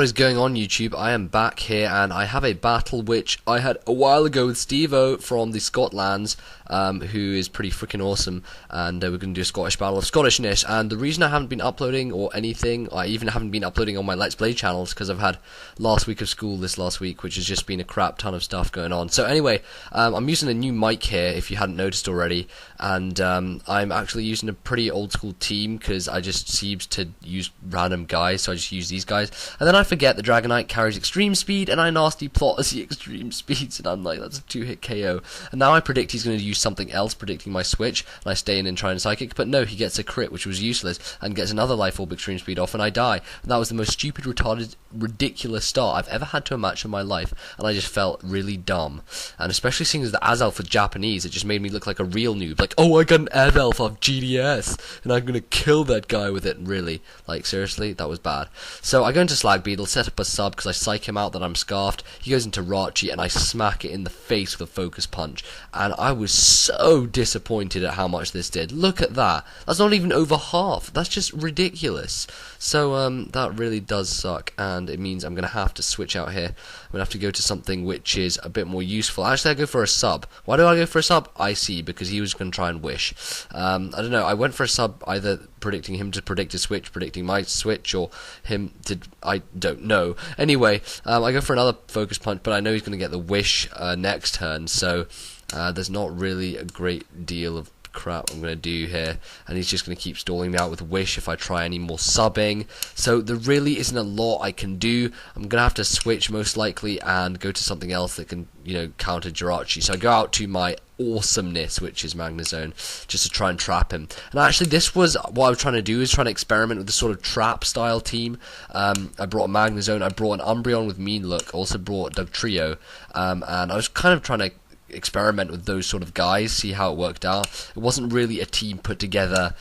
is going on, YouTube? I am back here, and I have a battle which I had a while ago with Stevo from the Scotlands, who is pretty freaking awesome, and we're going to do a Scottish battle of Scottishness. And the reason I haven't been uploading or anything, I even haven't been uploading on my Let's Play channels, because I've had last week of school this last week, which has just been a crap ton of stuff going on. So anyway, I'm using a new mic here, if you hadn't noticed already, and I'm actually using a pretty old school team, because I just seems to use random guys, so I just use these guys. And then I forget the Dragonite carries extreme speed, and I nasty plot as the extreme speeds, and I'm like, that's a 2-hit KO. And now I predict he's going to use something else, predicting my switch, and I stay in and try and psychic, but no, he gets a crit, which was useless, and gets another life orb extreme speed off, and I die. And that was the most stupid, retarded, ridiculous start I've ever had to a match in my life, and I just felt really dumb. And especially seeing as the Azelf was Japanese, it just made me look like a real noob, like, oh, I got an Azelf off GDS, and I'm going to kill that guy with it, really. Like, seriously, that was bad. So I go into Slag Beetle, set up a sub, because I psych him out that I'm scarfed. He goes into Rachi, and I smack it in the face with a focus punch, and I was so disappointed at how much this did. Look at that. That's not even over half. That's just ridiculous. So that really does suck, and it means I'm going to have to switch out here. I'm going to have to go to something which is a bit more useful. Actually, I go for a sub. Why do I go for a sub? I see, because he was going to try and wish. I don't know, I went for a sub either predicting him to predict a switch, predicting my switch, or him to... I don't know. Anyway, I go for another focus punch, but I know he's going to get the wish next turn, so there's not really a great deal of crap I'm going to do here, and he's just going to keep stalling me out with wish if I try any more subbing, so there really isn't a lot I can do. I'm going to have to switch most likely and go to something else that can, you know, counter Jirachi. So I go out to my awesomeness, which is Magnezone, just to try and trap him. And actually this was what I was trying to do, is trying to experiment with the sort of trap style team. I brought a Magnezone, I brought an Umbreon with Mean Look, also brought Dugtrio, and I was kind of trying to experiment with those sort of guys, see how it worked out. It wasn't really a team put together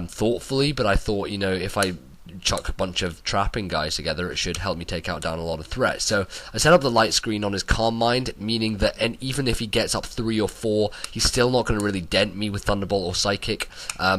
thoughtfully, but I thought, you know, if I chuck a bunch of trapping guys together, it should help me take out down a lot of threats. So I set up the light screen on his Calm Mind, meaning that even if he gets up 3 or 4, he's still not going to really dent me with Thunderbolt or Psychic.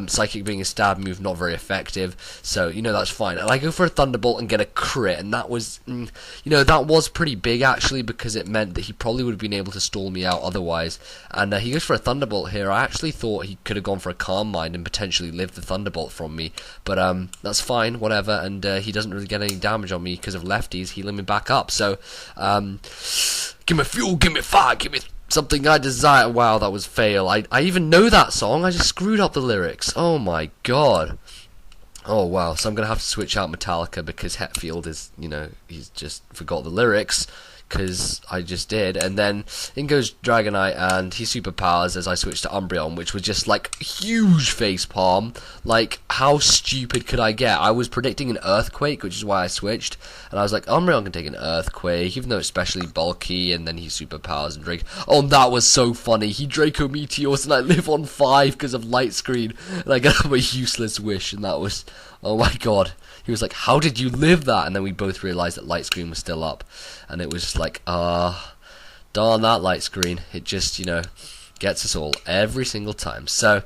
Psychic being a stab move, not very effective, so, you know, that's fine. And I go for a Thunderbolt and get a crit, and that was, you know, that was pretty big, actually, because it meant that he probably would have been able to stall me out otherwise. And he goes for a Thunderbolt here. I actually thought he could have gone for a Calm Mind and potentially lived the Thunderbolt from me, but that's fine, whatever, and he doesn't really get any damage on me because of lefties healing me back up. So give me fuel, give me fire, give me something I desire. Wow, that was fail. I even know that song. I just screwed up the lyrics. Oh my god. Oh wow. So I'm gonna have to switch out Metallica, because Hetfield is, you know, he's just forgot the lyrics, because I just did. And then in goes Dragonite, and he superpowers as I switch to Umbreon, which was just like huge facepalm. Like, how stupid could I get? I was predicting an Earthquake, which is why I switched, and I was like, Umbreon can take an Earthquake, even though it's especially bulky, and then he superpowers and Drake. Oh, that was so funny. He Draco Meteors, and I live on 5 because of light screen, and I got a useless wish, and that was... oh my god. He was like, how did you live that? And then we both realised that light screen was still up. And it was just like, darn that light screen. It just, you know, gets us all every single time. So,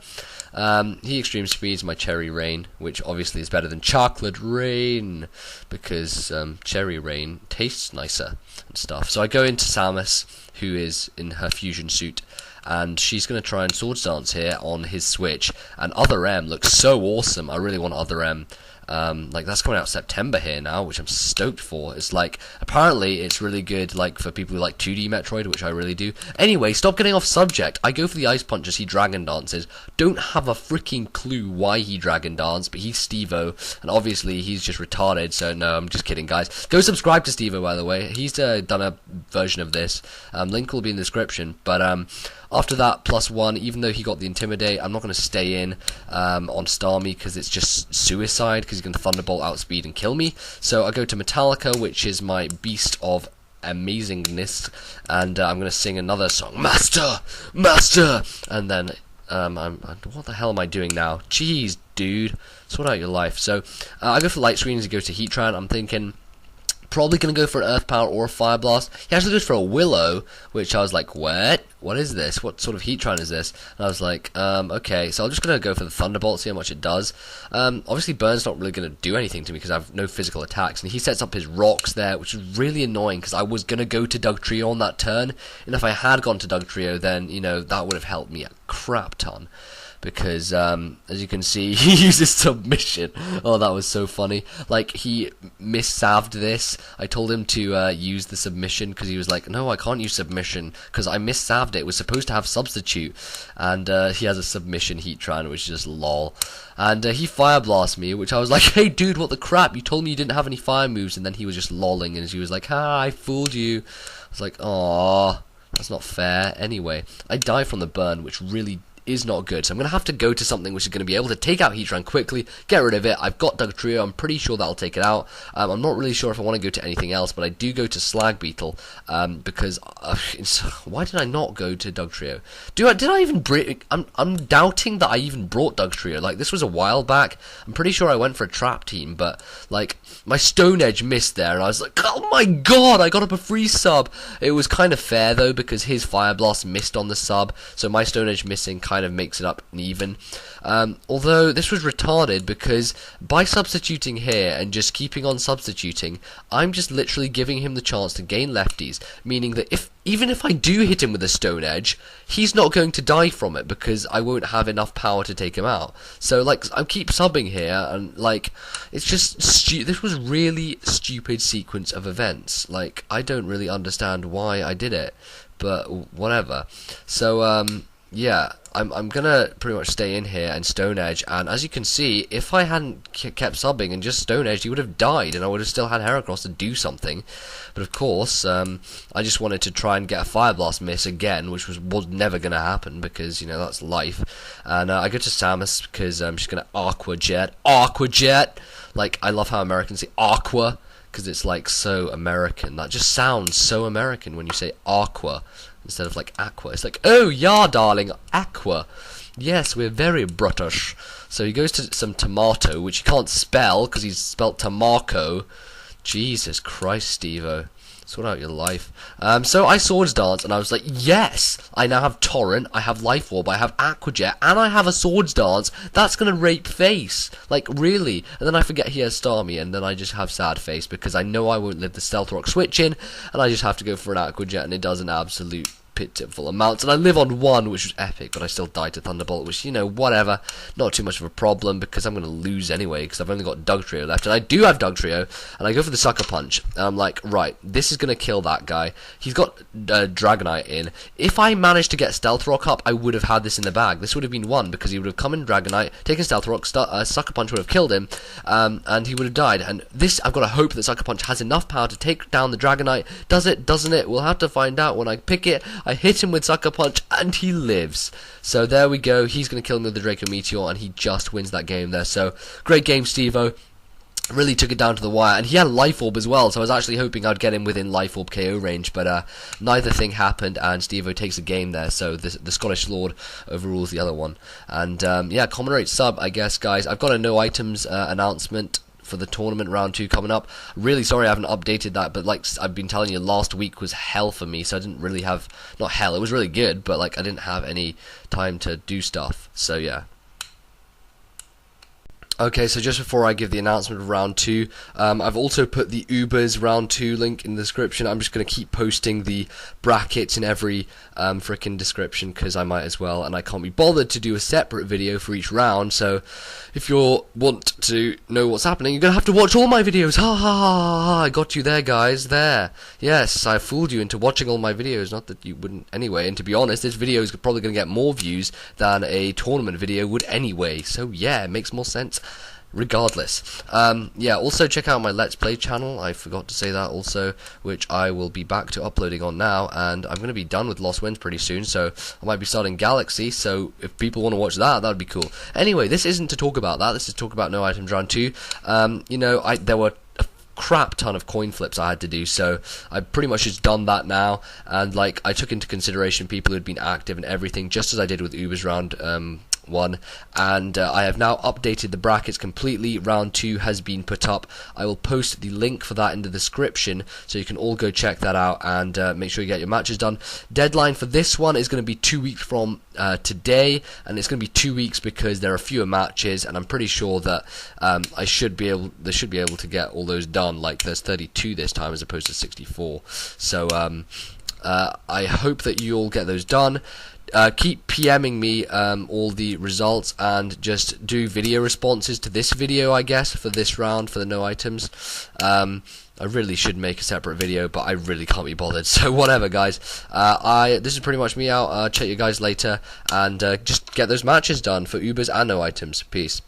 he extreme speeds my Cherry Rain, which obviously is better than Chocolate Rain, because Cherry Rain tastes nicer and stuff. So I go into Samus, who is in her fusion suit, and she's going to try and Swords Dance here on his switch, and Other M looks so awesome. I really want Other M. Like, that's coming out September here now, which I'm stoked for. It's like, apparently it's really good, like, for people who like 2D Metroid, which I really do. Anyway, stop getting off subject. I go for the Ice Punch as he Dragon Dances. Don't have a freaking clue why he Dragon Dance, but he's Stevo, and obviously he's just retarded, so no, I'm just kidding, guys. Go subscribe to Stevo, by the way. He's done a version of this. Link will be in the description, but after that, +1, even though he got the Intimidate, I'm not going to stay in on Starmie, because it's just suicide, because he's going to Thunderbolt, outspeed, and kill me. So I go to Metallica, which is my beast of amazingness, and I'm going to sing another song, Master! Master! And then, what the hell am I doing now? Jeez, dude, sort out your life. So I go for Light Screen as he goes to Heatran. I'm thinking... probably going to go for an Earth Power or a Fire Blast. He actually goes for a Willow, which I was like, what? What is this? What sort of Heatran is this? And I was like, okay, so I'm just going to go for the Thunderbolt, see how much it does. Obviously, Burn's not really going to do anything to me because I have no physical attacks, and he sets up his rocks there, which is really annoying because I was going to go to Dugtrio on that turn, and if I had gone to Dugtrio, then, you know, that would have helped me a crap ton. Because, as you can see, he uses submission. Oh, that was so funny. Like, he miss-saved this. I told him to use the submission, because he was like, no, I can't use submission, because I miss-saved it. It was supposed to have substitute. And he has a submission Heatran, which is just lol. And he Fire Blast me, which I was like, hey, dude, what the crap? You told me you didn't have any fire moves. And then he was just lolling, and he was like, I fooled you. I was like, aww, that's not fair. Anyway, I die from the burn, which really is not good, so I'm going to have to go to something which is going to be able to take out Heatran quickly, get rid of it. I've got Dugtrio, I'm pretty sure that'll take it out. I'm not really sure if I want to go to anything else, but I do go to Slag Beetle, because, why did I not go to Dugtrio? Did I even bring, I'm doubting that I even brought Dugtrio, like, this was a while back. I'm pretty sure I went for a Trap Team, but, like, my Stone Edge missed there, and I was like, oh my god, I got up a free sub. It was kind of fair, though, because his Fire Blast missed on the sub, so my Stone Edge missing kind of makes it up even. Although this was retarded because by substituting here and just keeping on substituting, I'm just literally giving him the chance to gain lefties, meaning that even if I do hit him with a Stone Edge, he's not going to die from it because I won't have enough power to take him out. So, like, I keep subbing here, and, like, it's just this was really stupid sequence of events. Like, I don't really understand why I did it, but whatever. So, yeah, I'm gonna pretty much stay in here and Stone Edge, and as you can see, if I hadn't kept subbing and just Stone Edge, he would have died, and I would have still had Heracross to do something. But of course, I just wanted to try and get a Fire Blast miss again, which was never gonna happen because, you know, that's life. And I go to Samus because she's gonna Aqua Jet. Like, I love how Americans say Aqua, because it's like so American. That just sounds so American when you say Aqua instead of like Aqua. It's like, oh yeah, darling, Aqua. Yes, we're very British. So he goes to some Tomato, which he can't spell because he's spelt Tamarco. Jesus Christ, Stevo. Sort out your life. So I Swords Dance, and I was like, yes! I now have Torrent, I have Life Orb, I have Aqua Jet, and I have a Swords Dance. That's gonna rape face. Like, really? And then I forget he has Starmie, and then I just have Sad Face, because I know I won't live the Stealth Rock switch in, and I just have to go for an Aqua Jet, and it does an absolute pitiful amounts, and I live on 1, which was epic, but I still died to Thunderbolt, which, you know, whatever, not too much of a problem, because I'm going to lose anyway, because I've only got Dugtrio left, and I do have Dugtrio, and I go for the Sucker Punch, and I'm like, right, this is going to kill that guy. He's got Dragonite in. If I managed to get Stealth Rock up, I would have had this in the bag. This would have been 1, because he would have come in Dragonite, taken Stealth Rock, Sucker Punch would have killed him, and he would have died, and this, I've got to hope that Sucker Punch has enough power to take down the Dragonite. Does it? Doesn't it? We'll have to find out when I pick it. I hit him with Sucker Punch, and he lives. So there we go. He's going to kill me with the Draco Meteor, and he just wins that game there. So, great game, Stevo. Really took it down to the wire, and he had Life Orb as well, so I was actually hoping I'd get him within Life Orb KO range, but neither thing happened, and Stevo takes the game there, so the Scottish Lord overrules the other one. And, yeah, common rate sub, I guess, guys. I've got a no items announcement for the tournament round 2 coming up. Really sorry I haven't updated that, but like I've been telling you, last week was hell for me, so I didn't really have, not hell, it was really good, but like I didn't have any time to do stuff, so yeah. Okay, so just before I give the announcement of round 2, I've also put the Ubers round 2 link in the description. I'm just going to keep posting the brackets in every frickin' description, because I might as well, and I can't be bothered to do a separate video for each round, so if you want to know what's happening, you're going to have to watch all my videos. Ha ha ha ha, I got you there, guys, there. Yes, I fooled you into watching all my videos, not that you wouldn't anyway, and to be honest, this video is probably going to get more views than a tournament video would anyway, so yeah, it makes more sense. Regardless, yeah, also check out my Let's Play channel, I forgot to say that also, which I will be back to uploading on now, and I'm going to be done with Lost Winds pretty soon, so I might be starting Galaxy, so if people want to watch that, that'd be cool. Anyway, this isn't to talk about that, this is to talk about No Items Round 2, you know, there were a crap ton of coin flips I had to do, so I pretty much just done that now, and like, I took into consideration people who'd been active and everything, just as I did with Uber's round one, and I have now updated the brackets completely. Round 2 has been put up. I will post the link for that in the description, so you can all go check that out and make sure you get your matches done. Deadline for this one is going to be 2 weeks from today, and it's going to be 2 weeks because there are fewer matches, and I'm pretty sure that they should be able to get all those done. Like there's 32 this time as opposed to 64. So I hope that you all get those done. Keep PMing me all the results, and just do video responses to this video, I guess, for this round for the no items. I really should make a separate video, but I really can't be bothered. So whatever, guys. This is pretty much me out. Check you guys later, and just get those matches done for Ubers and no items. Peace.